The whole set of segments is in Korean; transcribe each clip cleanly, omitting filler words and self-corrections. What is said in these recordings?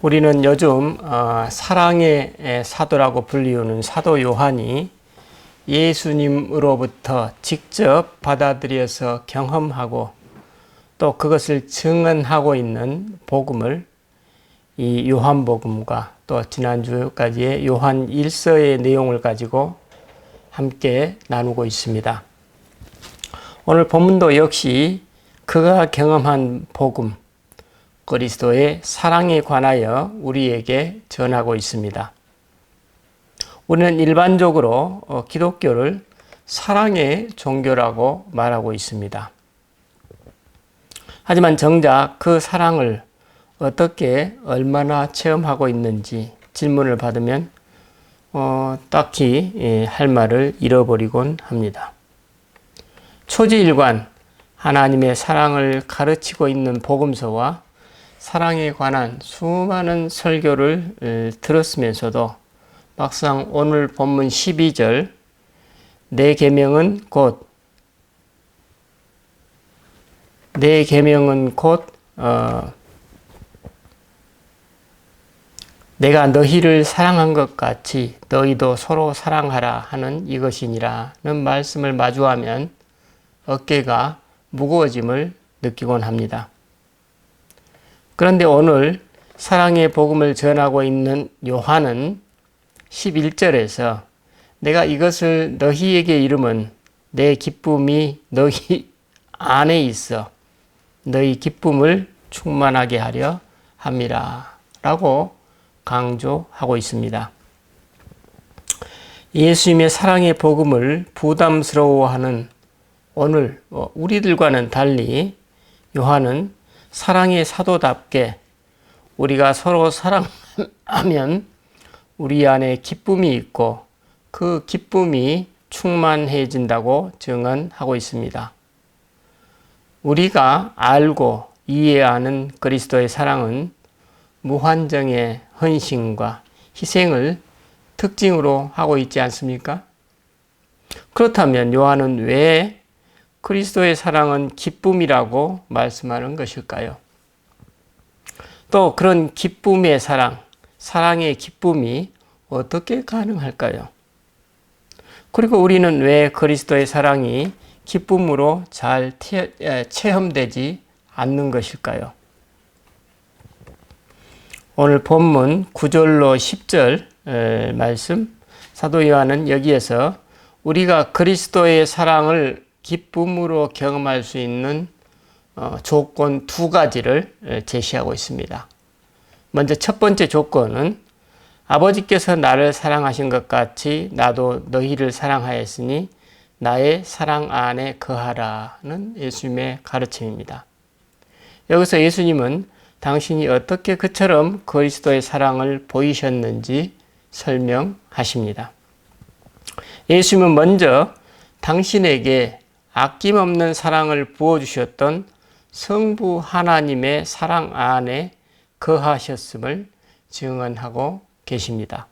우리는 요즘 사랑의 사도라고 불리우는 사도 요한이 예수님으로부터 직접 받아들여서 경험하고 또 그것을 증언하고 있는 복음을 이 요한복음과 또 지난주까지의 요한 1서의 내용을 가지고 함께 나누고 있습니다. 오늘 본문도 역시 그가 경험한 복음, 그리스도의 사랑에 관하여 우리에게 전하고 있습니다. 우리는 일반적으로 기독교를 사랑의 종교라고 말하고 있습니다. 하지만 정작 그 사랑을 어떻게 얼마나 체험하고 있는지 질문을 받으면 딱히 할 말을 잃어버리곤 합니다. 초지일관 하나님의 사랑을 가르치고 있는 복음서와 사랑에 관한 수많은 설교를 들었으면서도 막상 오늘 본문 12절 내 계명은 곧 내가 너희를 사랑한 것 같이 너희도 서로 사랑하라 하는 이것이니라는 말씀을 마주하면 어깨가 무거워짐을 느끼곤 합니다. 그런데 오늘 사랑의 복음을 전하고 있는 요한은 11절에서 내가 이것을 너희에게 이름은 내 기쁨이 너희 안에 있어 너희 기쁨을 충만하게 하려 함이라 라고 강조하고 있습니다. 예수님의 사랑의 복음을 부담스러워하는 오늘 우리들과는 달리 요한은 사랑의 사도답게 우리가 서로 사랑하면 우리 안에 기쁨이 있고 그 기쁨이 충만해진다고 증언하고 있습니다. 우리가 알고 이해하는 그리스도의 사랑은 무한정의 헌신과 희생을 특징으로 하고 있지 않습니까? 그렇다면 요한은 왜 그리스도의 사랑은 기쁨이라고 말씀하는 것일까요? 또 그런 기쁨의 사랑의 기쁨이 어떻게 가능할까요? 그리고 우리는 왜 그리스도의 사랑이 기쁨으로 잘 체험되지 않는 것일까요? 오늘 본문 9절로 10절 말씀, 사도 요한은 여기에서 우리가 그리스도의 사랑을 기쁨으로 경험할 수 있는 조건 두 가지를 제시하고 있습니다. 먼저 첫 번째 조건은 아버지께서 나를 사랑하신 것 같이 나도 너희를 사랑하였으니 나의 사랑 안에 거하라는 예수님의 가르침입니다. 여기서 예수님은 당신이 어떻게 그처럼 그리스도의 사랑을 보이셨는지 설명하십니다. 예수님은 먼저 당신에게 아낌없는 사랑을 부어주셨던 성부 하나님의 사랑 안에 거하셨음을 증언하고 계십니다.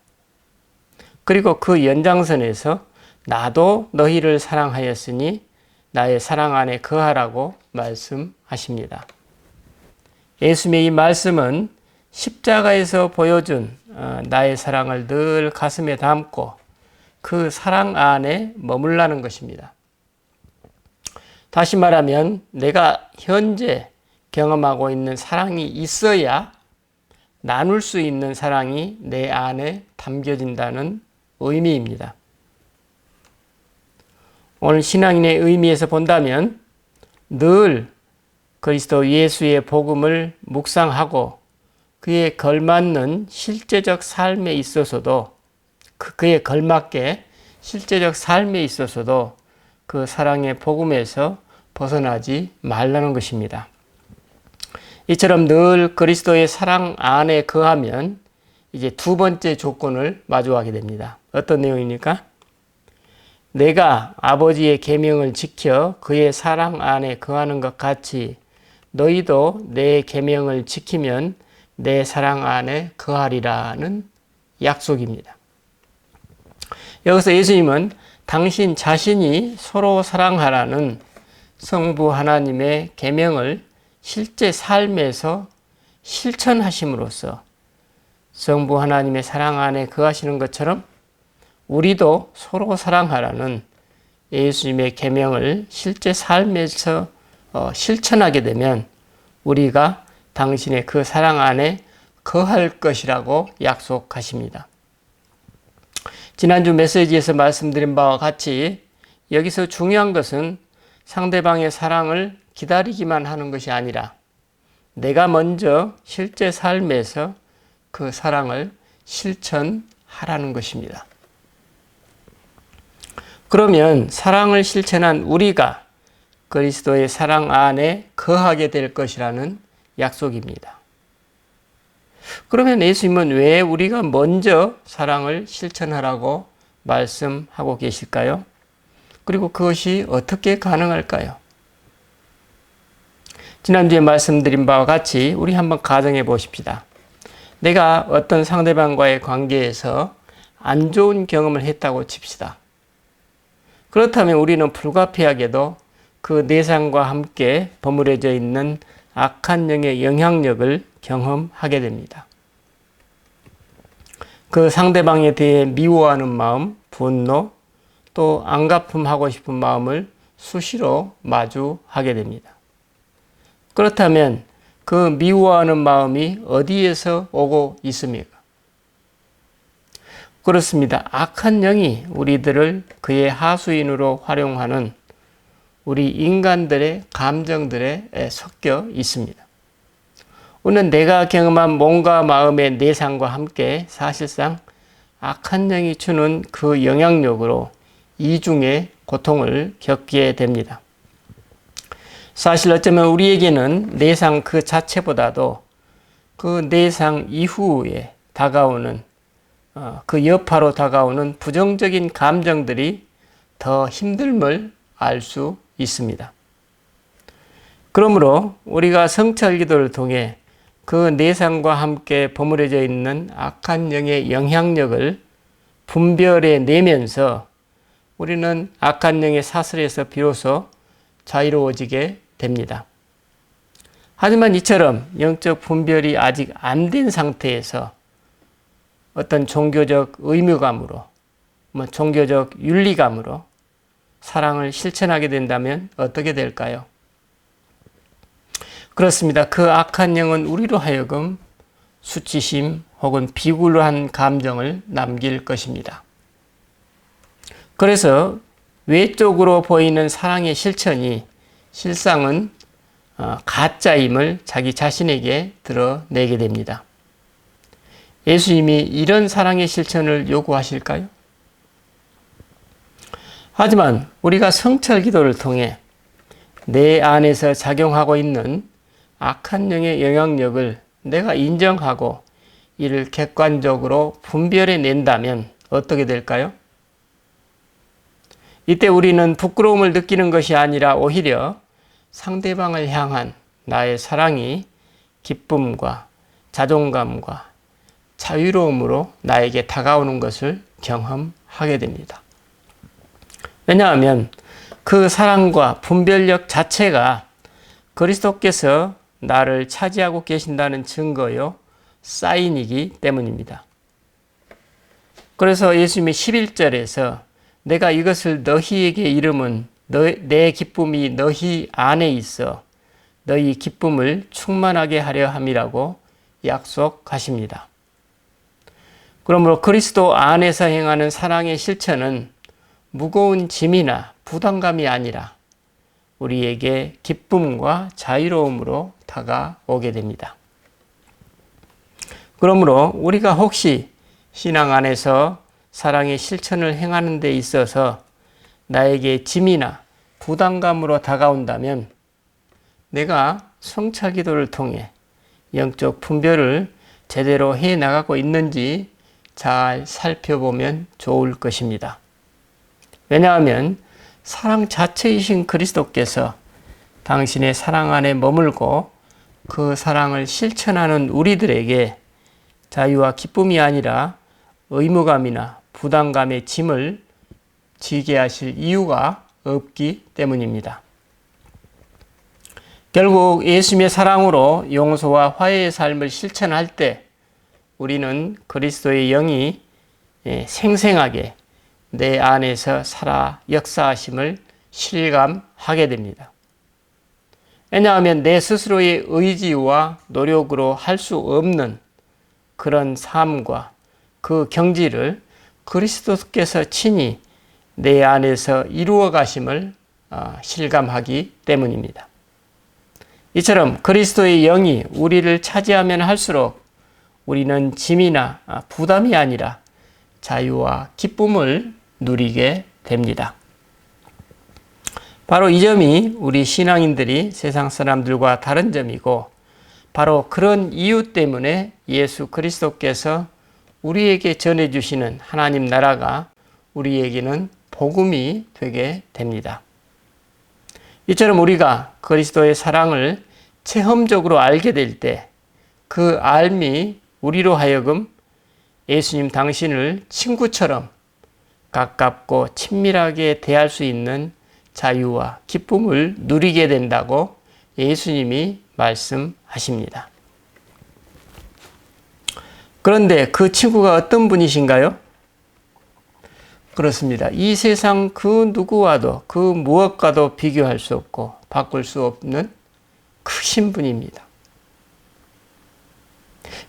그리고 그 연장선에서 나도 너희를 사랑하였으니 나의 사랑 안에 거하라고 말씀하십니다. 예수님의 이 말씀은 십자가에서 보여준 나의 사랑을 늘 가슴에 담고 그 사랑 안에 머물라는 것입니다. 다시 말하면 내가 현재 경험하고 있는 사랑이 있어야 나눌 수 있는 사랑이 내 안에 담겨진다는 의미입니다. 오늘 신앙인의 의미에서 본다면 늘 그리스도 예수의 복음을 묵상하고 그에 걸맞는 실제적 삶에 있어서도 그에 걸맞게 실제적 삶에 있어서도 그 사랑의 복음에서 벗어나지 말라는 것입니다. 이처럼 늘 그리스도의 사랑 안에 거하면 이제 두 번째 조건을 마주하게 됩니다. 어떤 내용입니까? 내가 아버지의 계명을 지켜 그의 사랑 안에 거하는 것 같이 너희도 내 계명을 지키면 내 사랑 안에 거하리라는 약속입니다. 여기서 예수님은 당신 자신이 서로 사랑하라는 성부 하나님의 계명을 실제 삶에서 실천하심으로써 성부 하나님의 사랑 안에 거하시는 것처럼 우리도 서로 사랑하라는 예수님의 계명을 실제 삶에서 실천하게 되면 우리가 당신의 그 사랑 안에 거할 것이라고 약속하십니다. 지난주 메시지에서 말씀드린 바와 같이 여기서 중요한 것은 상대방의 사랑을 기다리기만 하는 것이 아니라 내가 먼저 실제 삶에서 그 사랑을 실천하라는 것입니다. 그러면 사랑을 실천한 우리가 그리스도의 사랑 안에 거하게 될 것이라는 약속입니다. 그러면 예수님은 왜 우리가 먼저 사랑을 실천하라고 말씀하고 계실까요? 그리고 그것이 어떻게 가능할까요? 지난주에 말씀드린 바와 같이 우리 한번 가정해 보십시다. 내가 어떤 상대방과의 관계에서 안 좋은 경험을 했다고 칩시다. 그렇다면 우리는 불가피하게도 그 내상과 함께 버무려져 있는 악한 영의 영향력을 경험하게 됩니다. 그 상대방에 대해 미워하는 마음, 분노, 또 안갚음하고 싶은 마음을 수시로 마주하게 됩니다. 그렇다면 그 미워하는 마음이 어디에서 오고 있습니까? 그렇습니다. 악한 영이 우리들을 그의 하수인으로 활용하는 우리 인간들의 감정들에 섞여 있습니다. 오늘 내가 경험한 몸과 마음의 내상과 함께 사실상 악한 영이 주는 그 영향력으로 이중의 고통을 겪게 됩니다. 사실 어쩌면 우리에게는 내상 그 자체보다도 그 내상 이후에 다가오는 그 여파로 다가오는 부정적인 감정들이 더 힘듦을 알 수 있습니다. 그러므로 우리가 성찰 기도를 통해 그 내상과 함께 버무려져 있는 악한 영의 영향력을 분별해 내면서 우리는 악한 영의 사슬에서 비로소 자유로워지게 됩니다. 하지만 이처럼 영적 분별이 아직 안 된 상태에서 어떤 종교적 의무감으로, 종교적 윤리감으로 사랑을 실천하게 된다면 어떻게 될까요? 그렇습니다. 그 악한 영은 우리로 하여금 수치심 혹은 비굴한 감정을 남길 것입니다. 그래서 외적으로 보이는 사랑의 실천이 실상은 가짜임을 자기 자신에게 드러내게 됩니다. 예수님이 이런 사랑의 실천을 요구하실까요? 하지만 우리가 성찰 기도를 통해 내 안에서 작용하고 있는 악한 영의 영향력을 내가 인정하고 이를 객관적으로 분별해 낸다면 어떻게 될까요? 이때 우리는 부끄러움을 느끼는 것이 아니라 오히려 상대방을 향한 나의 사랑이 기쁨과 자존감과 자유로움으로 나에게 다가오는 것을 경험하게 됩니다. 왜냐하면 그 사랑과 분별력 자체가 그리스도께서 나를 차지하고 계신다는 증거요, 사인이기 때문입니다. 그래서 예수님이 11절에서 내가 이것을 너희에게 이름은 내 기쁨이 너희 안에 있어 너희 기쁨을 충만하게 하려 함이라고 약속하십니다. 그러므로 그리스도 안에서 행하는 사랑의 실천은 무거운 짐이나 부담감이 아니라 우리에게 기쁨과 자유로움으로 다가오게 됩니다. 그러므로 우리가 혹시 신앙 안에서 사랑의 실천을 행하는 데 있어서 나에게 짐이나 부담감으로 다가온다면 내가 성찰 기도를 통해 영적 분별을 제대로 해 나가고 있는지 잘 살펴보면 좋을 것입니다. 왜냐하면 사랑 자체이신 그리스도께서 당신의 사랑 안에 머물고 그 사랑을 실천하는 우리들에게 자유와 기쁨이 아니라 의무감이나 부담감의 짐을 지게 하실 이유가 없기 때문입니다. 결국 예수님의 사랑으로 용서와 화해의 삶을 실천할 때 우리는 그리스도의 영이 생생하게 내 안에서 살아 역사하심을 실감하게 됩니다. 왜냐하면 내 스스로의 의지와 노력으로 할 수 없는 그런 삶과 그 경지를 그리스도께서 친히 내 안에서 이루어 가심을 실감하기 때문입니다. 이처럼 그리스도의 영이 우리를 차지하면 할수록 우리는 짐이나 부담이 아니라 자유와 기쁨을 누리게 됩니다. 바로 이 점이 우리 신앙인들이 세상 사람들과 다른 점이고, 바로 그런 이유 때문에 예수 그리스도께서 우리에게 전해주시는 하나님 나라가 우리에게는 복음이 되게 됩니다. 이처럼 우리가 그리스도의 사랑을 체험적으로 알게 될 때 그 알미 우리로 하여금 예수님 당신을 친구처럼 가깝고 친밀하게 대할 수 있는 자유와 기쁨을 누리게 된다고 예수님이 말씀하십니다. 그런데 그 친구가 어떤 분이신가요? 그렇습니다. 이 세상 그 누구와도 그 무엇과도 비교할 수 없고 바꿀 수 없는 크신 분입니다.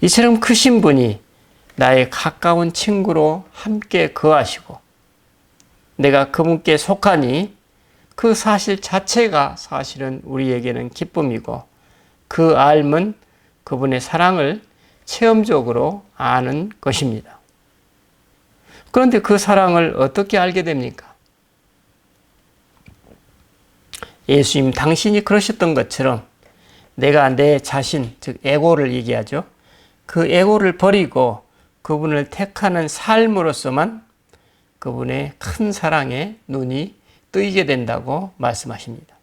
이처럼 크신 분이 나의 가까운 친구로 함께 거하시고 내가 그분께 속하니 그 사실 자체가 사실은 우리에게는 기쁨이고, 그 알은 그분의 사랑을 체험적으로 아는 것입니다. 그런데 그 사랑을 어떻게 알게 됩니까? 예수님 당신이 그러셨던 것처럼 내가 내 자신, 즉 에고를 얘기하죠. 그 에고를 버리고 그분을 택하는 삶으로서만 그분의 큰 사랑에 눈이 뜨이게 된다고 말씀하십니다.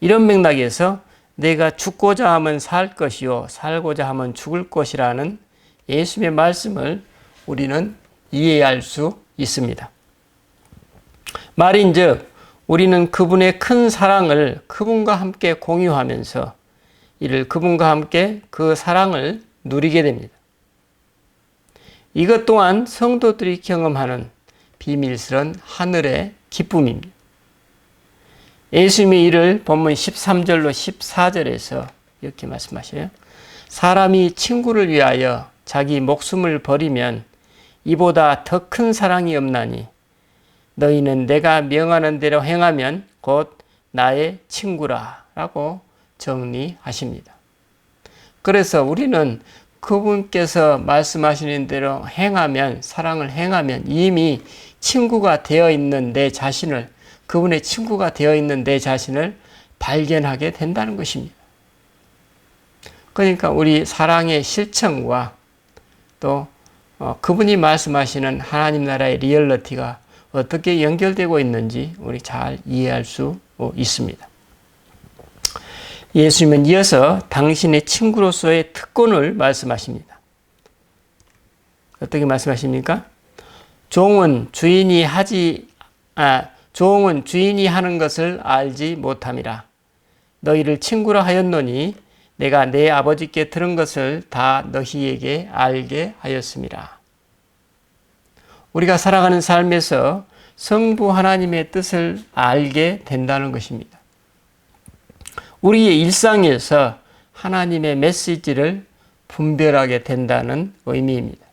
이런 맥락에서 내가 죽고자 하면 살 것이요 살고자 하면 죽을 것이라는 예수님의 말씀을 우리는 이해할 수 있습니다. 말인즉 우리는 그분의 큰 사랑을 그분과 함께 공유하면서 이를 그분과 함께 그 사랑을 누리게 됩니다. 이것 또한 성도들이 경험하는 비밀스러운 하늘의 기쁨입니다. 예수님의 이를 본문 13절로 14절에서 이렇게 말씀하셔요. 사람이 친구를 위하여 자기 목숨을 버리면 이보다 더 큰 사랑이 없나니 너희는 내가 명하는 대로 행하면 곧 나의 친구라 라고 정리하십니다. 그래서 우리는 그분께서 말씀하시는 대로 행하면, 사랑을 행하면 이미 친구가 되어 있는 내 자신을, 그분의 친구가 되어 있는 내 자신을 발견하게 된다는 것입니다. 그러니까 우리 사랑의 실천과 또 그분이 말씀하시는 하나님 나라의 리얼리티가 어떻게 연결되고 있는지 우리 잘 이해할 수 있습니다. 예수님은 이어서 당신의 친구로서의 특권을 말씀하십니다. 어떻게 말씀하십니까? 종은 주인이 하는 것을 알지 못함이라. 너희를 친구라 하였노니 내가 내 아버지께 들은 것을 다 너희에게 알게 하였음이라. 우리가 살아가는 삶에서 성부 하나님의 뜻을 알게 된다는 것입니다. 우리의 일상에서 하나님의 메시지를 분별하게 된다는 의미입니다.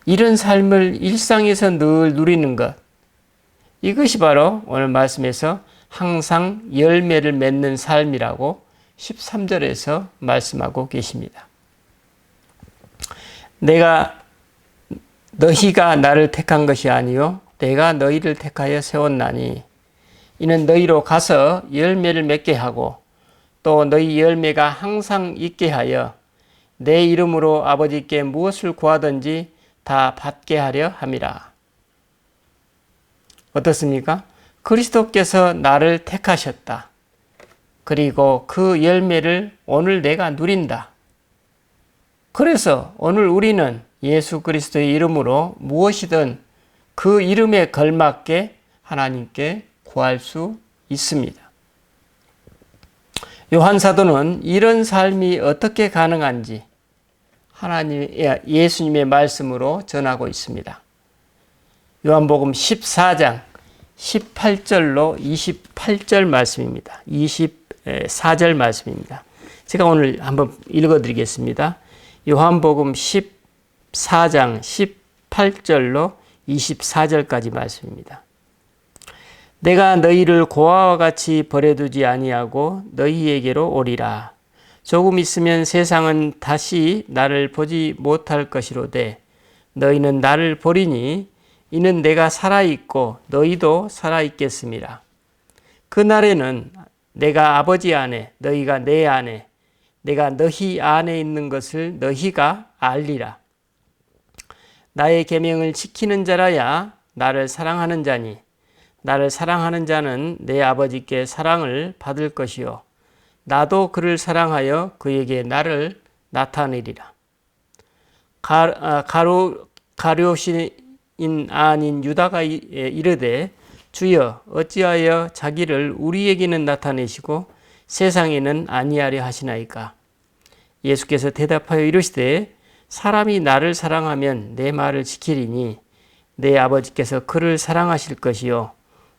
이런 삶을 일상에서 늘 누리는 것, 이것이 바로 오늘 말씀에서 항상 열매를 맺는 삶이라고 13절에서 말씀하고 계십니다. 너희가 나를 택한 것이 아니요 내가 너희를 택하여 세웠나니 이는 너희로 가서 열매를 맺게 하고 또 너희 열매가 항상 있게 하여 내 이름으로 아버지께 무엇을 구하든지 다 받게 하려 함이라. 어떻습니까? 그리스도께서 나를 택하셨다. 그리고 그 열매를 오늘 내가 누린다. 그래서 오늘 우리는 예수 그리스도의 이름으로 무엇이든 그 이름에 걸맞게 하나님께 구할 수 있습니다. 요한 사도는 이런 삶이 어떻게 가능한지 예수님의 말씀으로 전하고 있습니다. 요한복음 14장 18절로 28절 말씀입니다. 24절 말씀입니다. 제가 오늘 한번 읽어드리겠습니다. 요한복음 14장 18절로 24절까지 말씀입니다. 내가 너희를 고아와 같이 버려두지 아니하고 너희에게로 오리라. 조금 있으면 세상은 다시 나를 보지 못할 것이로되 너희는 나를 보리니 이는 내가 살아있고 너희도 살아있겠음이라. 그날에는 내가 아버지 안에 너희가 내 안에 내가 너희 안에 있는 것을 너희가 알리라. 나의 계명을 지키는 자라야 나를 사랑하는 자니 나를 사랑하는 자는 내 아버지께 사랑을 받을 것이요 나도 그를 사랑하여 그에게 나를 나타내리라. 가룟인 아닌 유다가 이르되 주여 어찌하여 자기를 우리에게는 나타내시고 세상에는 아니하려 하시나이까. 예수께서 대답하여 이르시되 사람이 나를 사랑하면 내 말을 지키리니 내 아버지께서 그를 사랑하실 것이요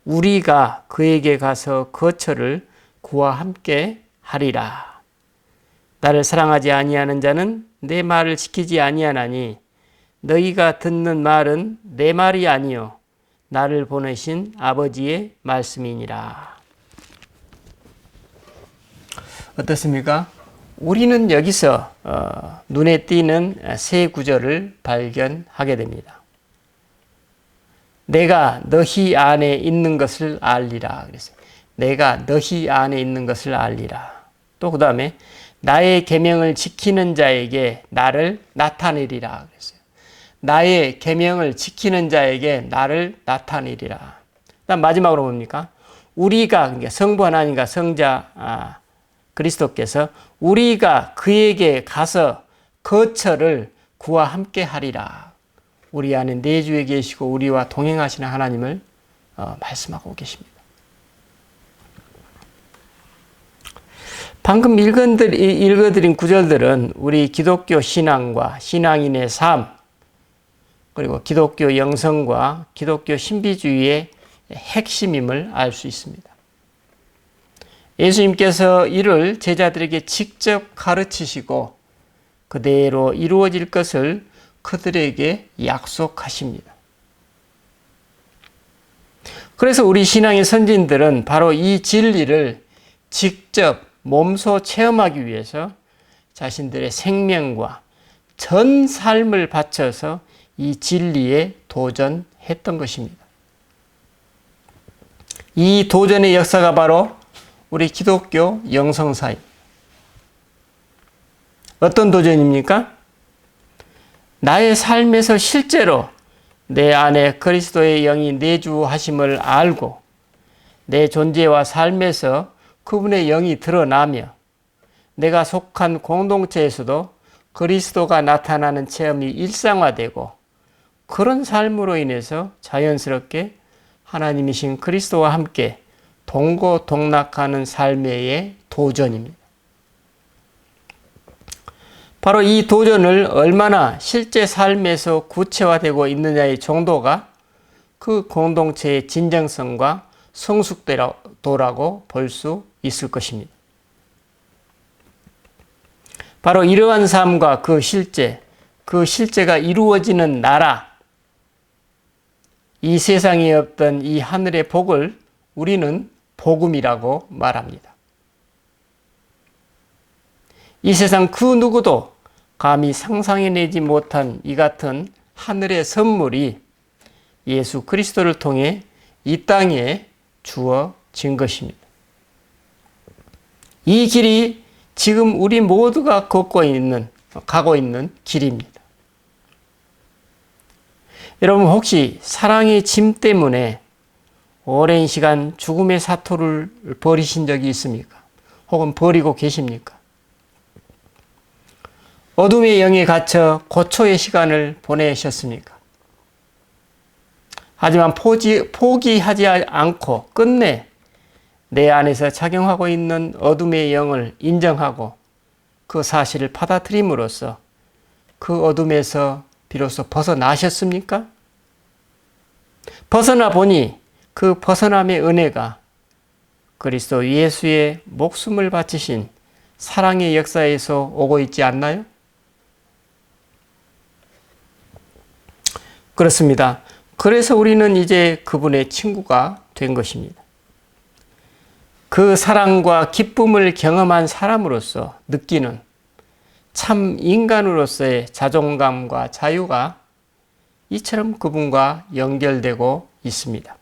우리가 그에게 가서 거처를 그와 함께 하리라. 나를 사랑하지 아니하는 자는 내 말을 지키지 아니하나니 너희가 듣는 말은 내 말이 아니요 나를 보내신 아버지의 말씀이니라. 어떻습니까? 우리는 여기서 눈에 띄는 세 구절을 발견하게 됩니다. 내가 너희 안에 있는 것을 알리라 그랬어요. 내가 너희 안에 있는 것을 알리라. 또 그 다음에 나의 계명을 지키는 자에게 나를 나타내리라 그랬어요. 나의 계명을 지키는 자에게 나를 나타내리라. 그다음 마지막으로 뭡니까? 우리가 그러니까 성부 하나님과 성자 그리스도께서 우리가 그에게 가서 거처를 그와 함께 하리라. 우리 안에 내주에 계시고 우리와 동행하시는 하나님을 말씀하고 계십니다. 방금 읽어드린 구절들은 우리 기독교 신앙과 신앙인의 삶, 그리고 기독교 영성과 기독교 신비주의의 핵심임을 알 수 있습니다. 예수님께서 이를 제자들에게 직접 가르치시고 그대로 이루어질 것을 그들에게 약속하십니다. 그래서 우리 신앙의 선진들은 바로 이 진리를 직접 몸소 체험하기 위해서 자신들의 생명과 전 삶을 바쳐서 이 진리에 도전했던 것입니다. 이 도전의 역사가 바로 우리 기독교 영성사입니다. 어떤 도전입니까? 나의 삶에서 실제로 내 안에 그리스도의 영이 내주하심을 알고 내 존재와 삶에서 그분의 영이 드러나며 내가 속한 공동체에서도 그리스도가 나타나는 체험이 일상화되고 그런 삶으로 인해서 자연스럽게 하나님이신 그리스도와 함께 동고동락하는 삶의 도전입니다. 바로 이 도전을 얼마나 실제 삶에서 구체화되고 있느냐의 정도가 그 공동체의 진정성과 성숙도라고 볼 수 있을 것입니다. 바로 이러한 삶과 그 실제가 이루어지는 나라, 이 세상에 없던 이 하늘의 복을 우리는 복음이라고 말합니다. 이 세상 그 누구도 감히 상상해내지 못한 이 같은 하늘의 선물이 예수 그리스도를 통해 이 땅에 주어진 것입니다. 이 길이 지금 우리 모두가 가고 있는 길입니다. 여러분 혹시 사랑의 짐 때문에 오랜 시간 죽음의 사토를 벌이신 적이 있습니까? 혹은 벌이고 계십니까? 어둠의 영에 갇혀 고초의 시간을 보내셨습니까? 하지만 포기하지 않고 끝내 내 안에서 작용하고 있는 어둠의 영을 인정하고 그 사실을 받아들임으로써 그 어둠에서 비로소 벗어나셨습니까? 벗어나 보니 그 벗어남의 은혜가 그리스도 예수의 목숨을 바치신 사랑의 역사에서 오고 있지 않나요? 그렇습니다. 그래서 우리는 이제 그분의 친구가 된 것입니다. 그 사랑과 기쁨을 경험한 사람으로서 느끼는 참 인간으로서의 자존감과 자유가 이처럼 그분과 연결되고 있습니다.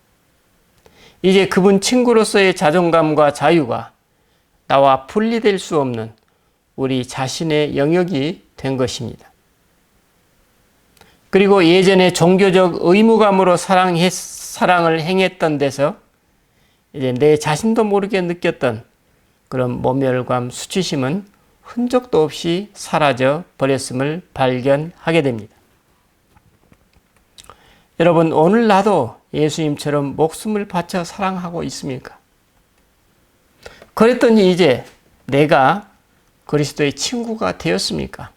이제 그분 친구로서의 자존감과 자유가 나와 분리될 수 없는 우리 자신의 영역이 된 것입니다. 그리고 예전에 종교적 의무감으로 사랑을 행했던 데서 이제 내 자신도 모르게 느꼈던 그런 모멸감, 수치심은 흔적도 없이 사라져 버렸음을 발견하게 됩니다. 여러분, 오늘 나도 예수님처럼 목숨을 바쳐 사랑하고 있습니까? 그랬더니 이제 내가 그리스도의 친구가 되었습니까?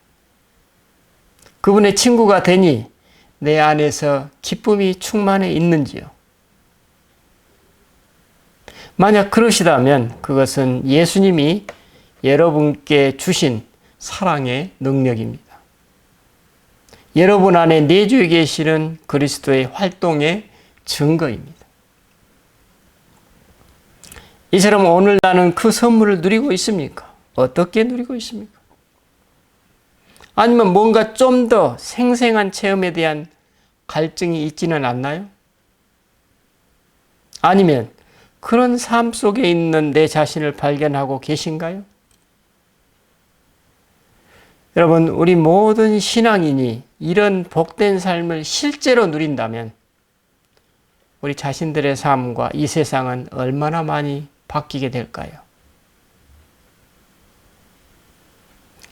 그분의 친구가 되니 내 안에서 기쁨이 충만해 있는지요? 만약 그러시다면 그것은 예수님이 여러분께 주신 사랑의 능력입니다. 여러분 안에 내주에 계시는 그리스도의 활동의 증거입니다. 이처럼 오늘 나는 그 선물을 누리고 있습니까? 어떻게 누리고 있습니까? 아니면 뭔가 좀 더 생생한 체험에 대한 갈증이 있지는 않나요? 아니면 그런 삶 속에 있는 내 자신을 발견하고 계신가요? 여러분, 우리 모든 신앙인이 이런 복된 삶을 실제로 누린다면 우리 자신들의 삶과 이 세상은 얼마나 많이 바뀌게 될까요?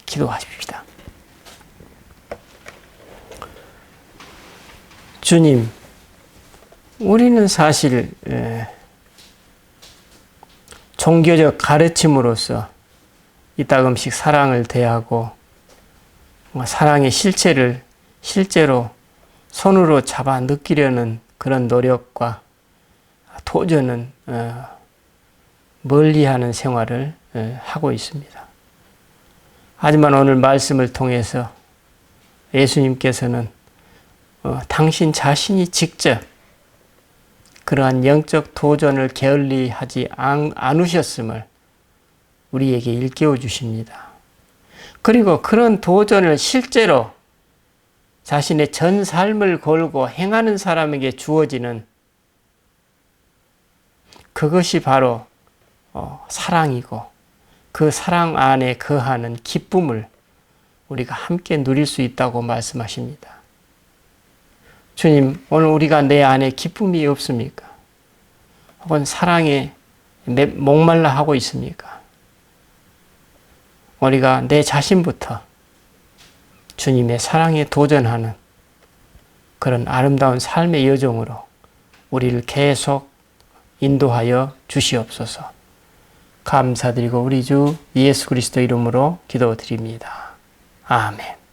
기도하십시다. 주님, 우리는 사실 종교적 가르침으로서 이따금씩 사랑을 대하고 사랑의 실체를 실제로 손으로 잡아 느끼려는 그런 노력과 도전은 멀리하는 생활을 하고 있습니다. 하지만 오늘 말씀을 통해서 예수님께서는 당신 자신이 직접 그러한 영적 도전을 게을리하지 않으셨음을 우리에게 일깨워 주십니다. 그리고 그런 도전을 실제로 자신의 전 삶을 걸고 행하는 사람에게 주어지는 그것이 바로 사랑이고 그 사랑 안에 거하는 기쁨을 우리가 함께 누릴 수 있다고 말씀하십니다. 주님, 오늘 우리가 내 안에 기쁨이 없습니까? 혹은 사랑에 목말라 하고 있습니까? 우리가 내 자신부터 주님의 사랑에 도전하는 그런 아름다운 삶의 여정으로 우리를 계속 인도하여 주시옵소서. 감사드리고 우리 주 예수 그리스도 이름으로 기도드립니다. 아멘.